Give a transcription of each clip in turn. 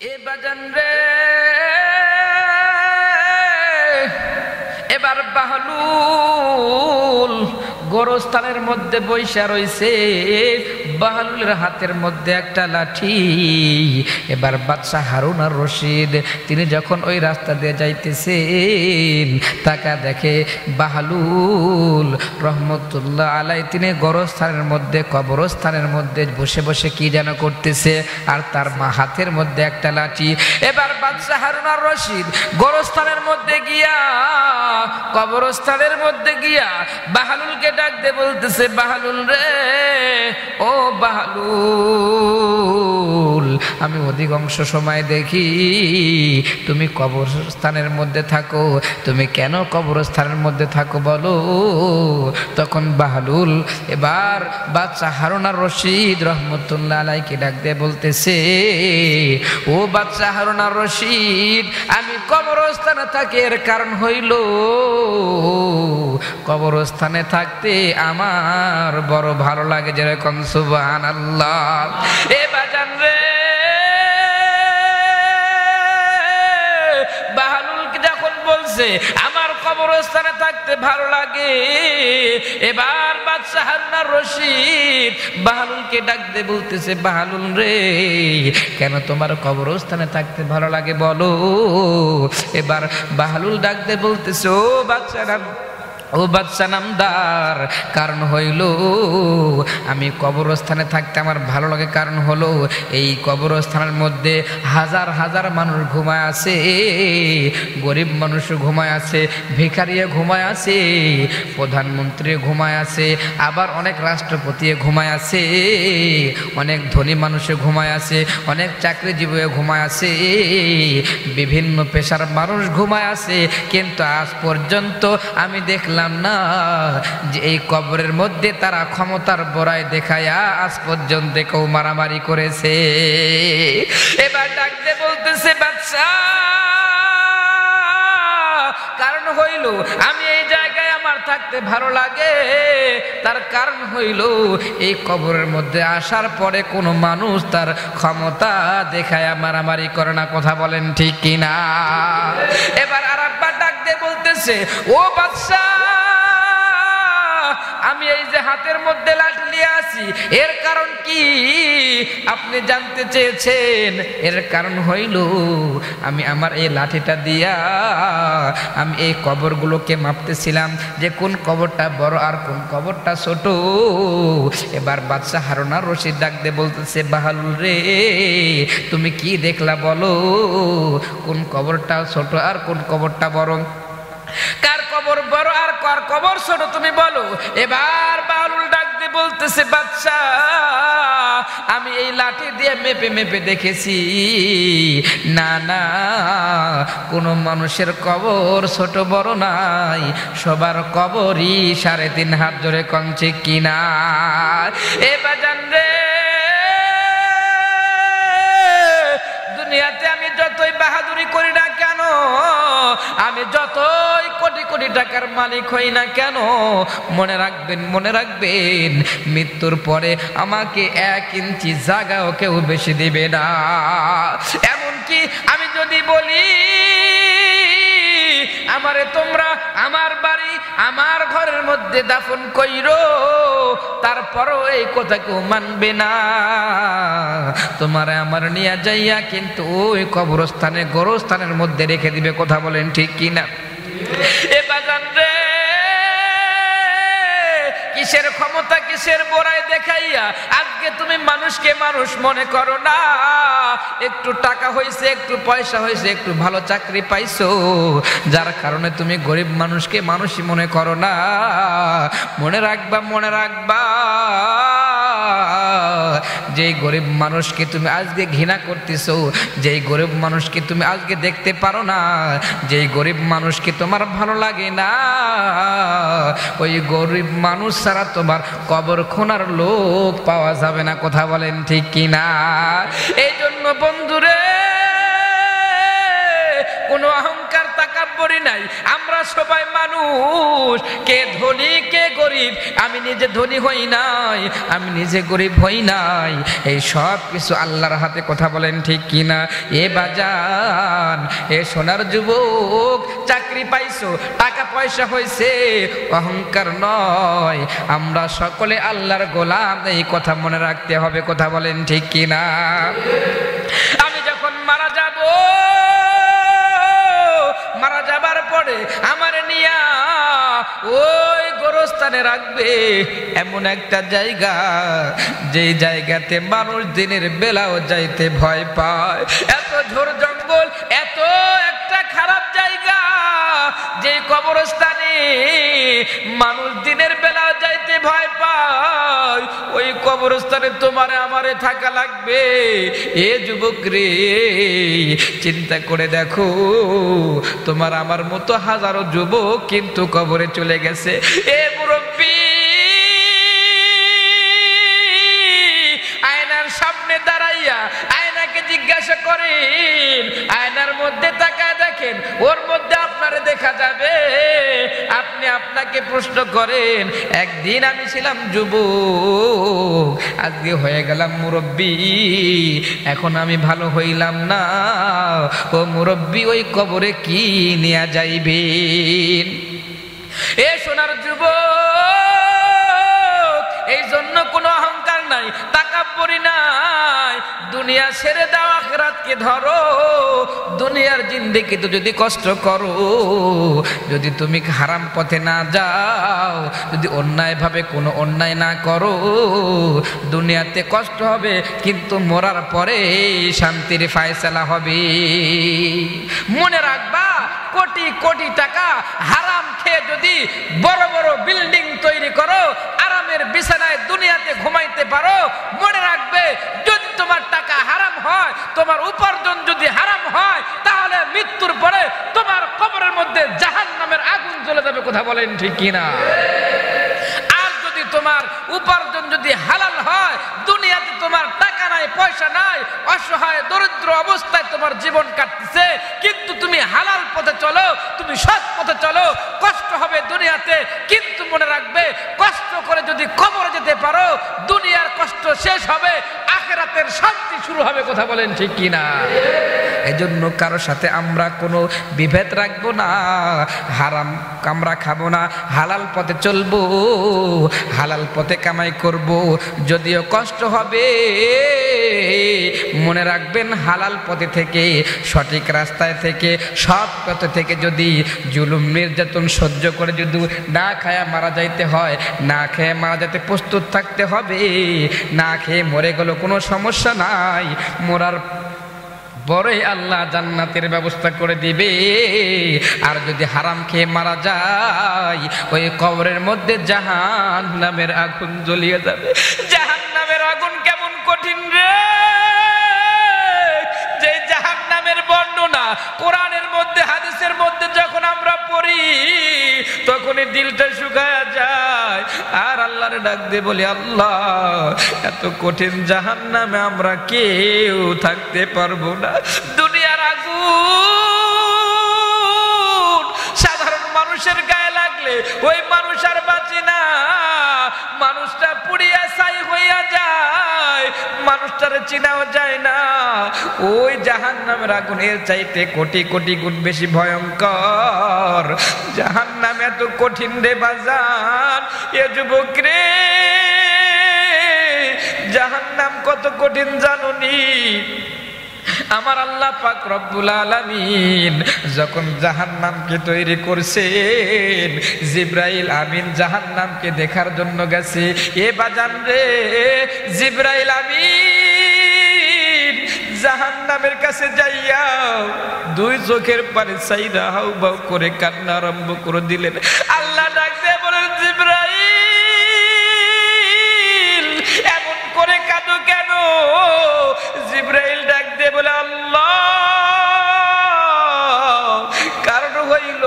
এ বাজান রে এবার বাহলুল গোরস্থানের মধ্যে বৈশা রইছে। বাহলুলের হাতের মধ্যে একটা লাঠি। এবার বাদশাহ হারুন আর রশিদ তিনি যখন ওই রাস্তা দিয়ে যাইতেছেন তাকা দেখে বাহলুল রহমতুল্লাহ আলাই তিনি গোরস্থানের মধ্যে কবরস্থানের মধ্যে বসে বসে কি যেন করতেছে, আর তার মা হাতের মধ্যে একটা লাঠি। এবার বাদশাহ হারুন আর রশিদ গোরস্থানের মধ্যে গিয়া কবরস্থানের মধ্যে গিয়া বাহলুলকে ডাক দিয়ে বলতেছে, বাহলুল রে ও বাহলুল, আমি অধিকাংশ সময় দেখি তুমি কবরস্থানের মধ্যে থাকো, তুমি কেন কবরস্থানের মধ্যে থাকো বলো। তখন বাহলুল এবার বাদশাহ হারুন আর রশিদ রহমতুল্লাহ আলাইকে ডাক দিয়ে বলতেছে, ও বাদশাহ হারুন আর রশিদ, আমি কবরস্থানে থাকি এর কারণ হইল কবরস্থানে থাকতে আমার বড় ভালো লাগে, যেরকম সুবহানাল্লাহ। এ বাজান রে বাহলুলকে যখন বলছে আমার কবরস্থানে থাকতে ভালো লাগে, এবার বাদশাহ হারুন আর রশিদ বাহলুলকে ডাক দিয়ে বলতেছে, বাহলুল রে কেন তোমার কবরস্থানে থাকতে ভালো লাগে বলো। এবার বাহলুল ডাক দিয়ে বলতেছে, ও বাদশাহ নামদার, কারণ হইল আমি কবরস্থানে থাকতে আমার ভালো লাগে, কারণ হলো এই কবরস্থানের মধ্যে হাজার হাজার মানুষ ঘুমায় আছে, গরিব মানুষ ঘুমায় আছে, ভিখারিয়ে ঘুমায় আছে, প্রধানমন্ত্রী ঘুমায় আছে, আবার অনেক রাষ্ট্রপতি ঘুমায় আছে, অনেক ধনী মানুষে ঘুমায় আছে, অনেক চাকরিজীবী ঘুমায় আছে, বিভিন্ন পেশার মানুষ ঘুমায় আছে, কিন্তু আজ পর্যন্ত আমি দেখলাম না যে এই কবরের মধ্যে তারা ক্ষমতার বড়াই দেখায়া আজ পর্যন্ত কেউ মারামারি করেছে। এবার ডাকতে বলতেছে, বাদশা কারণ হইল আমি এই জায়গায় আমার থাকতে ভালো লাগে, তার কারণ হইল এই কবরের মধ্যে আসার পরে কোনো মানুষ তার ক্ষমতা দেখায়া মারামারি করে না, কথা বলেন ঠিক কিনা। এবার আর একবার ডাকতে বলতেছে, ও বাদশা আমি এই যে হাতের মধ্যে লাঠি নিয়ে আসি এর কারণ কি আপনি জানতে চেয়েছেন। এর কারণ হইল আমি আমার এই লাঠিটা দিয়া আমি এই কবরগুলোকে মাপতেছিলাম যে কোন কবরটা বড় আর কোন কবরটা ছোট। এবার বাদশাহ হারুন আর রশিদ ডাক দিয়ে বলতেছে, বাহলুল রে তুমি কি দেখলা বলো, কোন কবরটা ছোট আর কোন কবরটা বড়, কার কবর বড় আর কার কবর ছোট তুমি বলো। এবার বাহলুল ডাক দিয়ে বলতেছে, বাদশা আমি এই লাঠি দিয়ে মেপে মেপে দেখেছি, না না কোনো মানুষের কবর ছোট বড় নাই, সবার কবরই 3.5 হাত জোরে কমছে কিনা। এ বাজান রে দুনিয়াতে আমি যতই বাহাদুরি করি না কেন, আমি যতই কোটি কোটি টাকার মালিক হই না কেন, মনে রাখবেন মৃত্যুর পরে আমাকে 1 ইঞ্চি জায়গাও কেউ বেশি দিবে না। এমনকি আমি যদি বলি আমারে তোমরা আমার বাড়ি আমার ঘরের মধ্যে দাফন কইরো, তারপরও এই কথা কেউ মানবে না, তোমারে আমার নিয়ে যাইয়া কিন্তু ওই কবরস্থানে গোরস্থানের মধ্যে রেখে দিবে, কথা বলেন ঠিক কিনা। এ বাজান রে কিসের ক্ষমতা কিসের বড়াই দেখাইয়া আজকে তুমি মানুষকে মানুষ মনে করো না। একটু টাকা হয়েছে, একটু পয়সা হয়েছে, একটু ভালো চাকরি পাইছো, যার কারণে তুমি গরিব মানুষকে মানুষই মনে করো না। মনে রাখবা যেই গরিব মানুষকে তুমি আজকে ঘৃণা করতেছো, যেই গরিব মানুষকে তুমি আজকে দেখতে পারো না, যেই গরিব মানুষকে তোমার ভালো লাগে না, ওই গরিব মানুষ ছাড়া তোমার কবর খোনার লোক পাওয়া যাবে না, কথা বলেন ঠিক কিনা। এই জন্য বন্ধুরে কোনো অহংকার তাকাব্বরি নাই, আমরা সবাই মানুষ, মানুষ, কে ধনী কে গরিব, আমি নিজে ধনী হই নাই, আমি নিজে গরিব হই নাই, এই সব কিছু আল্লাহর হাতে। কথা বলেন ঠিক কিনা? এ বাজান, এ সোনার যুবক, চাকরি পাইছো, টাকা পয়সা হয়েছে, অহংকার নয়, আমরা সকলে আল্লাহর গোলাম, এই কথা মনে রাখতে হবে। কথা বলেন ঠিক কিনা? আমি যখন মারা যাব, মারা যাবার পরে আমার নিয়া ওই গোরস্থানে রাখবে এমন একটা জায়গা, যেই জায়গাতে মানুষ দিনের বেলাও যাইতে ভয় পায়। এত ঝোড় জঙ্গল, এত একটা খারাপ জায়গা, যে কবরস্থানে মানুষ দিনের বেলাও যাইতে ভয় পায়, ওই কবরস্থানে তোমারে আমারে থাকা লাগবে। এ যুবক রে, চিন্তা করে দেখো, তোমার আমার মতো হাজারো যুবক কিন্তু কবরে চলে গেছে। এ মুরব্বী, আয়নার সামনে দাঁড়াইয়া আয়নাকে জিজ্ঞাসা করেন, আয়নার মধ্যে তাকায় দেখেন, ওর মধ্যে আপনারে দেখা যাবে। আপনি আপনাকে প্রশ্ন করেন, একদিন আমি ছিলাম যুবক, আজকে হয়ে গেলাম মুরব্বী, এখন আমি ভালো হইলাম না। ও মুরব্বী, ওই কবরে কি নিয়ে যাইবেন? এ সোনার যুবক, এই জন্য কোনো অহংকার নাই, তাকাব্বুরি নাই, দুনিয়া ছেড়ে দাও, আখিরাতকে ধরো। দুনিয়ার জিন্দেগিতে যদি কষ্ট করো, যদি তুমি হারাম পথে না যাও, যদি অন্যায়ভাবে কোনো অন্যায় না করো, দুনিয়াতে কষ্ট হবে, কিন্তু মরার পরে শান্তির ফায়সালা হবে। মনে রাখবা, কোটি কোটি টাকা হারাম খেয়ে যদি বড় বড় বিল্ডিং তৈরি করো, আরামের বিছানায় দুনিয়াতে ঘুমাইতে পারো, মনে রাখবে, যদি তোমার টাকা হারাম হয়, তোমার উপার্জন যদি হারাম হয়, তাহলে মৃত্যুর পরে তোমার কবরের মধ্যে জাহান্নামের আগুন জ্বলে যাবে। কথা বলেন ঠিক কিনা? আর যদি তোমার উপার্জন যদি হালাল হয়, দুনিয়াতে তোমার টাকা নাই, পয়সা নাই, অসহায় দরিদ্র অবস্থায় তোমার জীবন কাটতেছে, কিন্তু তুমি হালাল পথে চলো, তুমি সৎ পথে চলো, কষ্ট হবে দুনিয়াতে, কিন্তু মনে রাখবে, কষ্ট করে যদি কবরে যেতে পারো, দুনিয়ার কষ্ট শেষ হবে, আখিরাতের শান্তি শুরু হবে। কথা বলেন ঠিক কিনা? এজন্য কারোর সাথে আমরা কোনো বিভেদ রাখবো না, হারাম আমরা খাবো না, হালাল পথে চলবো, হালাল পথে কামাই করব। যদিও কষ্ট হবে, মনে রাখবেন, হালাল পথে থেকে, সঠিক রাস্তায় থেকে, সৎ পথে থেকে যদি জুলুম নির্যাতন সহ্য করে যদি না খায়া মারা যাইতে হয়, না খেয়ে মারা যেতে প্রস্তুত থাকতে হবে। না খেয়ে মরে গেল কোনো সমস্যা নাই, মরার পরে আল্লাহ জান্নাতের ব্যবস্থা করে দিবে। আর যদি হারাম খেয়ে মারা যায়, ওই কবরের মধ্যে জাহান্নামের আগুন জ্বলিয়ে যাবে। জাহান্নামের আগুন কেমন কঠিন রে! যে জাহান্নামের বর্ণনা কোরআনের মধ্যে, হাদিসের মধ্যে যখন আমরা পড়ি, তখনই দিলটা শুকায়া যায়। আর আল্লাহরে ডাক দিয়ে বলি, আল্লাহ, এত কঠিন জাহান্নামে আমরা কেউ থাকতে পারবো না। দুনিয়ার আগুন সাধারণ মানুষের গায়ে লাগলে ওই মানুষ আর বাঁচে না, মানুষটা পুড়িয়া ছাই হইয়া যায়, মানুষটারে চিনাও যায় না। ওই জাহান্নামের আগুন এর চাইতে কোটি কোটি গুণ বেশি ভয়ঙ্কর। জাহান্নাম এত কঠিন রে বাজান, এ যুবক রে, জাহান্নাম কত কঠিন জানুনি? আমার আল্লাহ পাক রব্বুল আলামিন যখন জাহান্নামকে তৈরি করছেন, জিবরাইল আমিন জাহান্নামকে দেখার জন্য গেছে। এ বাজান রে, জিবরাইল আমিন জাহান্নামের কাছে যাইয়া দুই চোখের পানি চাইরা হাউ বাউ করে কান্না আরম্ভ করে দিলেন। আল্লাহ ডাক দিয়ে বলেন, জিবরাইল এমন করে কাঁদো কেন? জিবরাইল ডাক দিয়ে বলে, আল্লাহ, কারণ হইল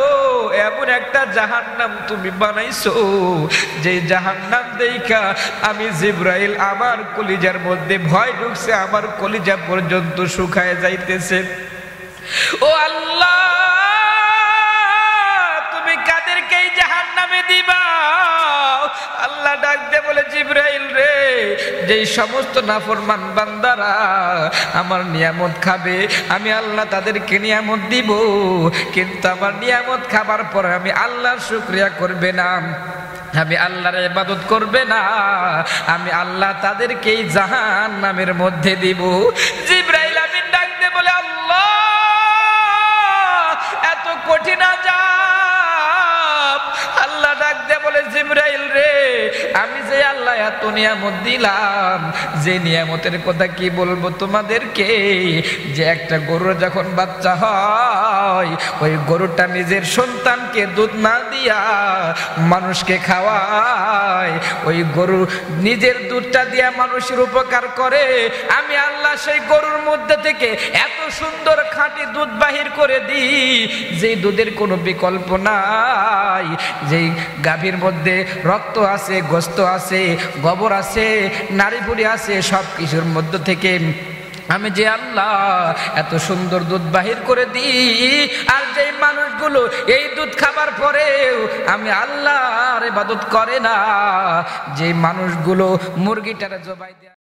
এমন একটা জাহান্নাম তুমি বানাইছো, যে জাহান্নাম দেখা আমি জিবরাইল আমার কলিজার মধ্যে ভয় ঢুকছে, আমার কলিজা পর্যন্ত শুকায় যাইতেছে। ও আল্লাহ, তুমি কাদেরকে এই বলে জিবরাইল রে, যেই সমস্ত নাফরমান বান্দারা আমার নিয়ামত খাবে আমি আল্লাহ তাদেরকে নিয়ামত দিব, কিন্তু আমার নিয়ামত খাবার পরে আমি আল্লাহর শুকরিয়া করবে না, আমি আল্লাহর ইবাদত করবে না, আমি আল্লাহ তাদেরকেই জাহান্নামের মধ্যে দিব। জিবরাইল আমিন ডাক দিয়ে বলে আল্লাহ এত কঠিন আযাব। আল্লাহ ডাক দিয়ে বলে জিবরাইল রে, আমি যে আল্লাহ এত নিয়ামত দিলাম, যে নিয়ামতের কথা কি বলবো তোমাদেরকে, যে একটা গরুর যখন বাচ্চা হয় ওই গরুটা নিজের সন্তানকে দুধ না দিয়া মানুষকে খাওয়ায়, ওই গরু নিজের দুধটা দিয়া মানুষের উপকার করে, আমি আল্লাহ সেই গরুর মধ্যে থেকে এত সুন্দর খাঁটি দুধ বাহির করে দিই যে দুধের কোনো বিকল্প নাই, যেই গাভীর মধ্যে রক্ত আছে, গোশত আছে, গোবর আছে, নাড়িভুড়ি আছে, সব কিছুর মধ্য থেকে আমি যে আল্লাহ এত সুন্দর দুধ বাহির করে দিই। আর যেই মানুষগুলো এই দুধ খাবার পরেও আমি আল্লাহর ইবাদত করে না, যে মানুষগুলো মুরগিটারে জবাই দেয়।